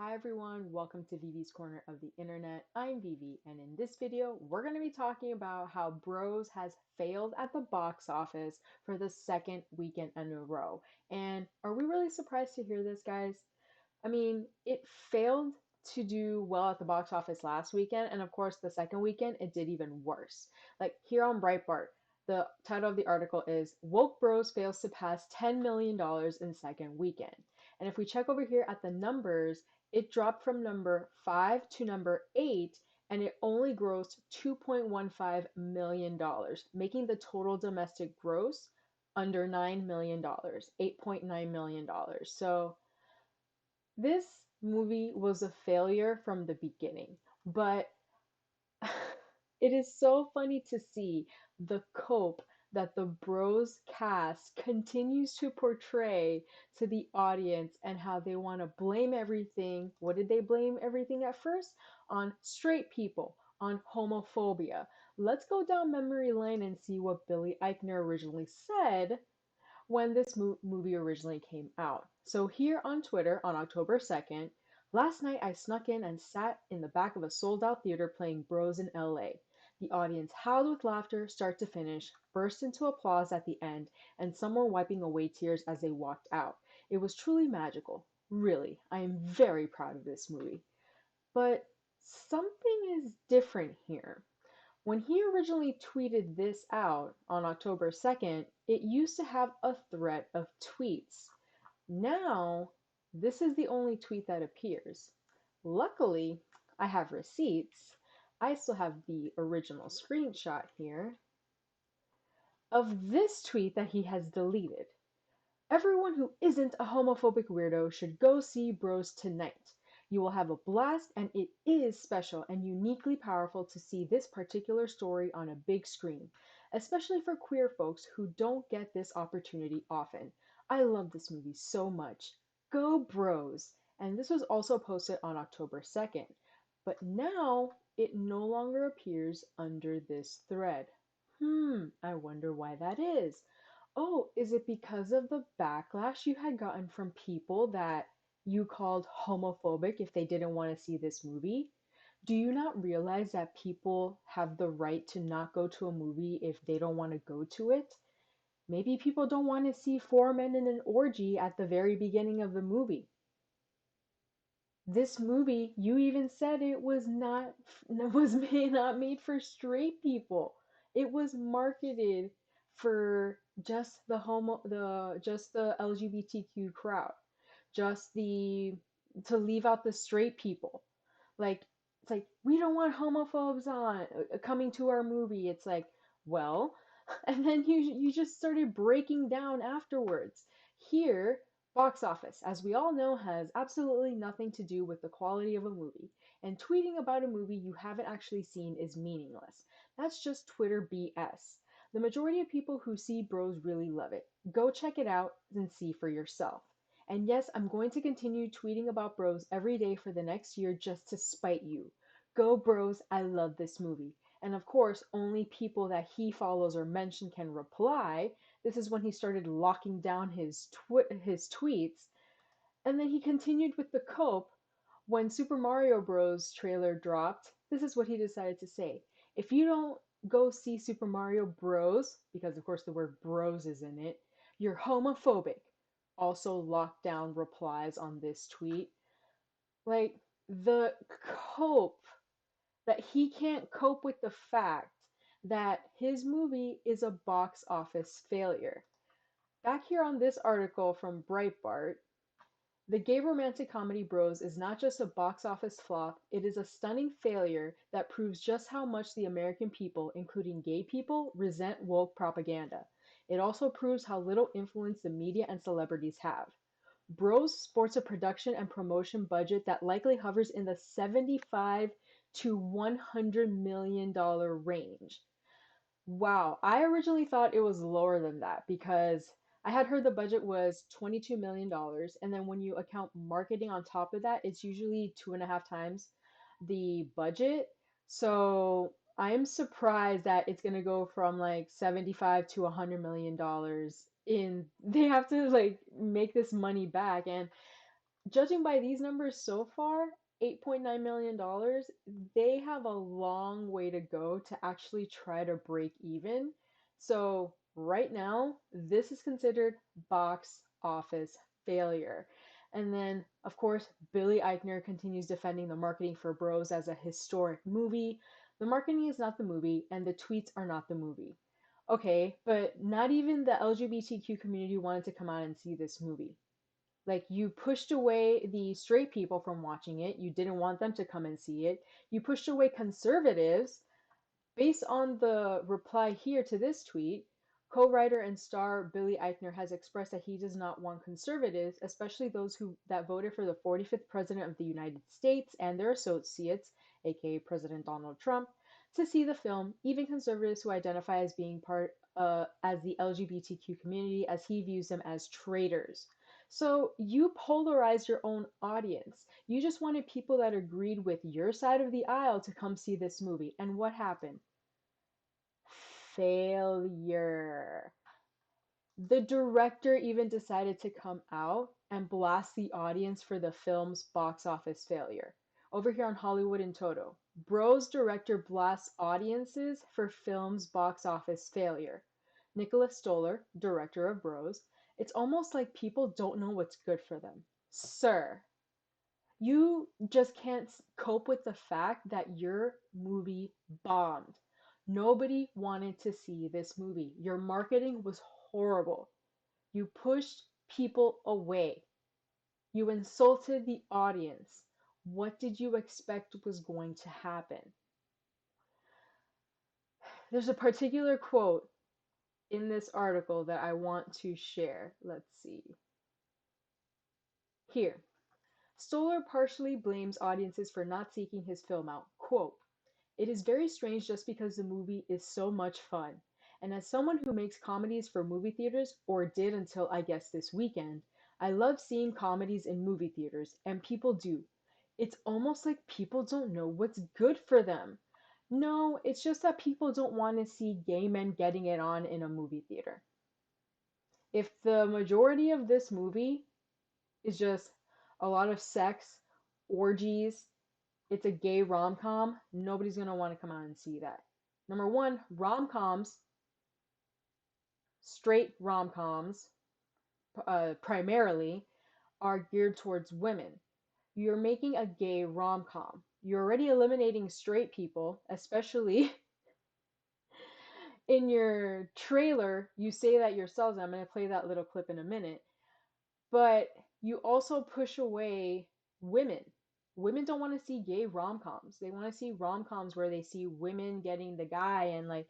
Hi everyone, welcome to Vivi's Corner of the Internet. I'm Vivi, and in this video, we're going to be talking about how Bros has failed at the box office for the second weekend in a row. And are we really surprised to hear this, guys? I mean, it failed to do well at the box office last weekend, and of course, the second weekend, it did even worse. Like here on Breitbart, the title of the article is Woke Bros Fails to Pass $10 million in Second Weekend. And if we check over here at the numbers, it dropped from number 5 to number 8, and it only grossed $2.15 million, making the total domestic gross under $9 million, $8.9 million. So this movie was a failure from the beginning, but it is so funny to see the cope that the Bros cast continues to portray to the audience and how they want to blame everything. What did they blame everything at first? On straight people, on homophobia. Let's go down memory lane and see what Billy Eichner originally said when this movie originally came out. So here on Twitter on October 2nd, last night I snuck in and sat in the back of a sold out theater playing Bros in LA. The audience howled with laughter start to finish, burst into applause at the end, and some were wiping away tears as they walked out. It was truly magical. Really, I am very proud of this movie. But something is different here. When he originally tweeted this out on October 2nd, it used to have a thread of tweets. Now, this is the only tweet that appears. Luckily, I have receipts. I still have the original screenshot here of this tweet that he has deleted. Everyone who isn't a homophobic weirdo should go see Bros tonight. You will have a blast, and it is special and uniquely powerful to see this particular story on a big screen, especially for queer folks who don't get this opportunity often. I love this movie so much. Go Bros! And this was also posted on October 2nd, but now it no longer appears under this thread. I wonder why that is. Oh, is it because of the backlash you had gotten from people that you called homophobic if they didn't want to see this movie? Do you not realize that people have the right to not go to a movie if they don't want to go to it? Maybe people don't want to see four men in an orgy at the very beginning of the movie. This movie, you even said it was not was made not made for straight people. It was marketed for just the LGBTQ crowd, just the to leave out the straight people. Like it's like we don't want homophobes on coming to our movie. It's like, well, and then you just started breaking down afterwards. Here, box office, as we all know, has absolutely nothing to do with the quality of a movie. And tweeting about a movie you haven't actually seen is meaningless. That's just Twitter BS. The majority of people who see Bros really love it. Go check it out and see for yourself. And yes, I'm going to continue tweeting about Bros every day for the next year just to spite you. Go Bros, I love this movie. And of course, only people that he follows or mention can reply. This is when he started locking down his tweets. And then he continued with the cope. When Super Mario Bros. Trailer dropped, this is what he decided to say. If you don't go see Super Mario Bros., because of course the word bros is in it, you're homophobic. Also lockdown replies on this tweet. Like, the cope that he can't cope with the fact that his movie is a box office failure. Back here on this article from Breitbart, the gay romantic comedy Bros is not just a box office flop, it is a stunning failure that proves just how much the American people, including gay people, resent woke propaganda. It also proves how little influence the media and celebrities have. Bros sports a production and promotion budget that likely hovers in the 75 to $100 million range. Wow, I originally thought it was lower than that because I had heard the budget was $22 million, and then when you account marketing on top of that, it's usually two and a half times the budget. So I am surprised that it's gonna go from like 75 to $100 million in they have to like make this money back. And Judging by these numbers so far, $8.9 million, they have a long way to go to actually try to break even. So, right now, this is considered box office failure. And then, of course, Billy Eichner continues defending the marketing for Bros as a historic movie. The marketing is not the movie, and the tweets are not the movie. Okay, but not even the LGBTQ community wanted to come out and see this movie. Like, you pushed away the straight people from watching it. You didn't want them to come and see it. You pushed away conservatives. Based on the reply here to this tweet, co-writer and star Billy Eichner has expressed that he does not want conservatives, especially those who that voted for the 45th president of the United States and their associates, aka President Donald Trump, to see the film, even conservatives who identify as being part as the LGBTQ community, as he views them as traitors. So you polarize your own audience. You just wanted people that agreed with your side of the aisle to come see this movie. And what happened? Failure. The director even decided to come out and blast the audience for the film's box office failure. Over here on Hollywood in Toto, Bros director blasts audiences for film's box office failure. Nicholas Stoller, director of Bros, it's almost like people don't know what's good for them. Sir, you just can't cope with the fact that your movie bombed. Nobody wanted to see this movie. Your marketing was horrible. You pushed people away. You insulted the audience. What did you expect was going to happen? There's a particular quote in this article that I want to share. Let's see. Here, Stoller partially blames audiences for not seeking his film out. Quote, "It is very strange just because the movie is so much fun. And as someone who makes comedies for movie theaters, or did until I guess this weekend, I love seeing comedies in movie theaters, and people do. It's almost like people don't know what's good for them. No, it's just that people don't want to see gay men getting it on in a movie theater. If the majority of this movie is just a lot of sex, orgies, it's a gay rom-com, nobody's going to want to come out and see that. Number one, rom-coms, straight rom-coms, primarily, are geared towards women. You're making a gay rom-com. You're already eliminating straight people, especially in your trailer. You say that yourselves. I'm going to play that little clip in a minute. But you also push away women. Women don't want to see gay rom-coms. They want to see rom-coms where they see women getting the guy and like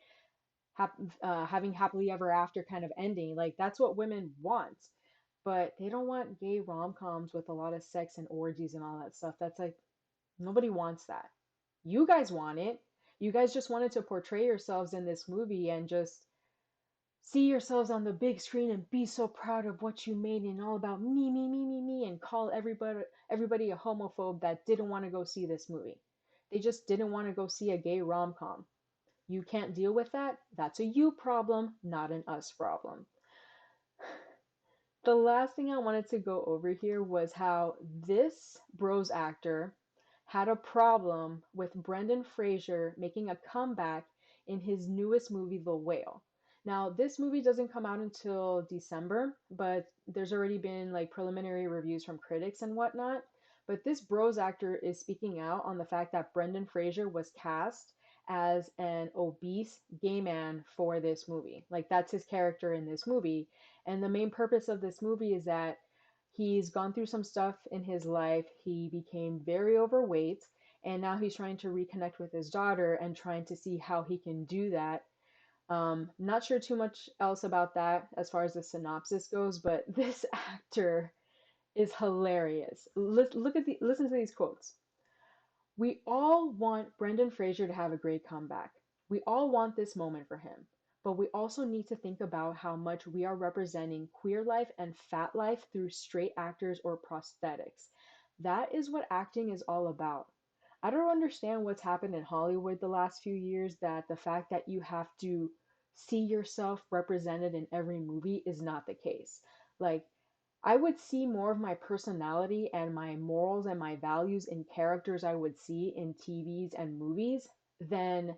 having happily ever after kind of ending. Like that's what women want. But they don't want gay rom-coms with a lot of sex and orgies and all that stuff. That's like nobody wants that. You guys want it. You guys just wanted to portray yourselves in this movie and just see yourselves on the big screen and be so proud of what you made and all about me, me, me, me, me, and call everybody a homophobe that didn't want to go see this movie. They just didn't want to go see a gay rom-com. You can't deal with that? That's a you problem, not an us problem. The last thing I wanted to go over here was how this Bros actor had a problem with Brendan Fraser making a comeback in his newest movie, The Whale. Now, this movie doesn't come out until December, but there's already been like preliminary reviews from critics and whatnot. But this Bros actor is speaking out on the fact that Brendan Fraser was cast as an obese gay man for this movie. Like, that's his character in this movie. And the main purpose of this movie is that he's gone through some stuff in his life. He became very overweight, and now he's trying to reconnect with his daughter and trying to see how he can do that. Not sure too much else about that as far as the synopsis goes, but this actor is hilarious. Listen to these quotes. "We all want Brendan Fraser to have a great comeback. We all want this moment for him. But we also need to think about how much we are representing queer life and fat life through straight actors or prosthetics. That is what acting is all about. I don't understand what's happened in Hollywood the last few years, that the fact that you have to see yourself represented in every movie is not the case. Like, I would see more of my personality and my morals and my values in characters I would see in TVs and movies than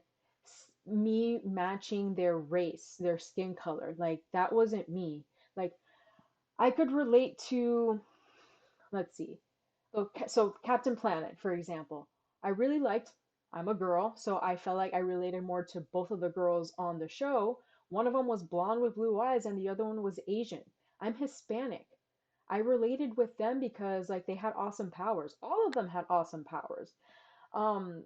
me matching their race, their skin color. Like, that wasn't me. Like, I could relate to, let's see. So Captain Planet, for example, I really liked. I'm a girl, so I felt like I related more to both of the girls on the show. One of them was blonde with blue eyes, and the other one was Asian. I'm Hispanic. I related with them because like they had awesome powers. All of them had awesome powers. Um,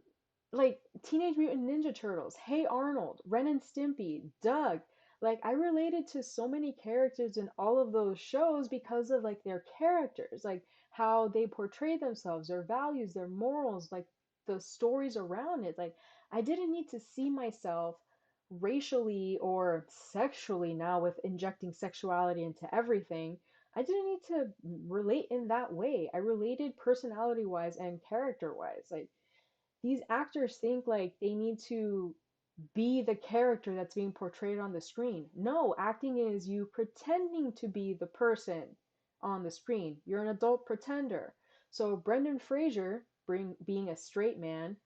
like Teenage Mutant Ninja Turtles, Hey Arnold, Ren and Stimpy, Doug. Like I related to so many characters in all of those shows because of like their characters, like how they portray themselves, their values, their morals, like the stories around it. Like I didn't need to see myself racially or sexually now with injecting sexuality into everything. I didn't need to relate in that way. I related personality wise and character wise. Like these actors think like they need to be the character that's being portrayed on the screen. No, acting is you pretending to be the person on the screen. You're an adult pretender. So Brendan Fraser, being a straight man,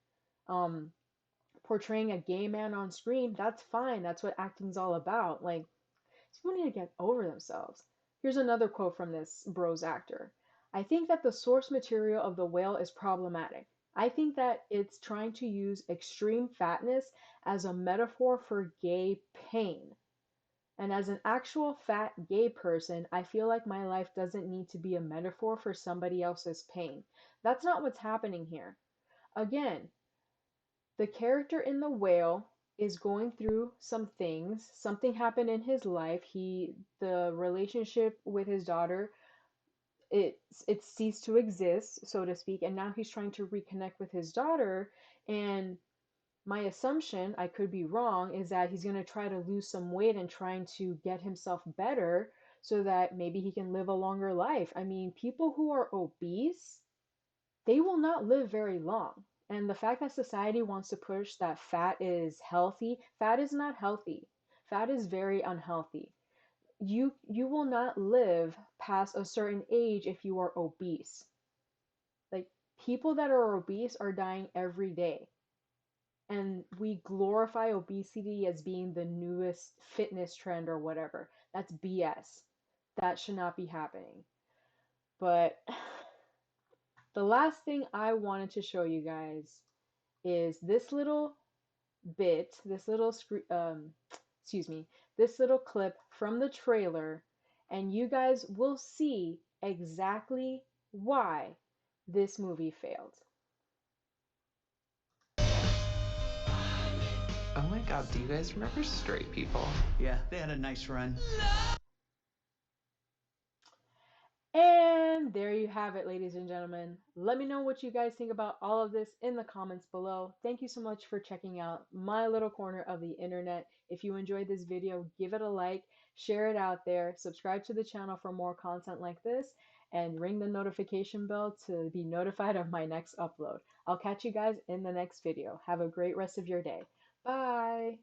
um, portraying a gay man on screen, that's fine. That's what acting's all about. Like, people need to get over themselves. Here's another quote from this Bros actor. I think that the source material of The Whale is problematic. I think that it's trying to use extreme fatness as a metaphor for gay pain. And as an actual fat gay person, I feel like my life doesn't need to be a metaphor for somebody else's pain. That's not what's happening here. Again, the character in The Whale is going through some things. Something happened in his life. The relationship with his daughter, it ceased to exist, so to speak, and now he's trying to reconnect with his daughter. And my assumption, I could be wrong, is that he's going to try to lose some weight and trying to get himself better so that maybe he can live a longer life. I mean, people who are obese, they will not live very long. And the fact that society wants to push that fat is healthy, fat is not healthy. Fat is very unhealthy. You will not live past a certain age if you are obese. Like people that are obese are dying every day. And we glorify obesity as being the newest fitness trend or whatever. That's BS. That should not be happening. But the last thing I wanted to show you guys is this little bit, this little excuse me, this little clip from the trailer, and you guys will see exactly why this movie failed. Oh my god, do you guys remember Straight People? Yeah, they had a nice run. And there you have it, ladies and gentlemen. Let me know what you guys think about all of this in the comments below. Thank you so much for checking out my little corner of the internet. If you enjoyed this video, give it a like, share it out there, subscribe to the channel for more content like this, and ring the notification bell to be notified of my next upload. I'll catch you guys in the next video. Have a great rest of your day. Bye!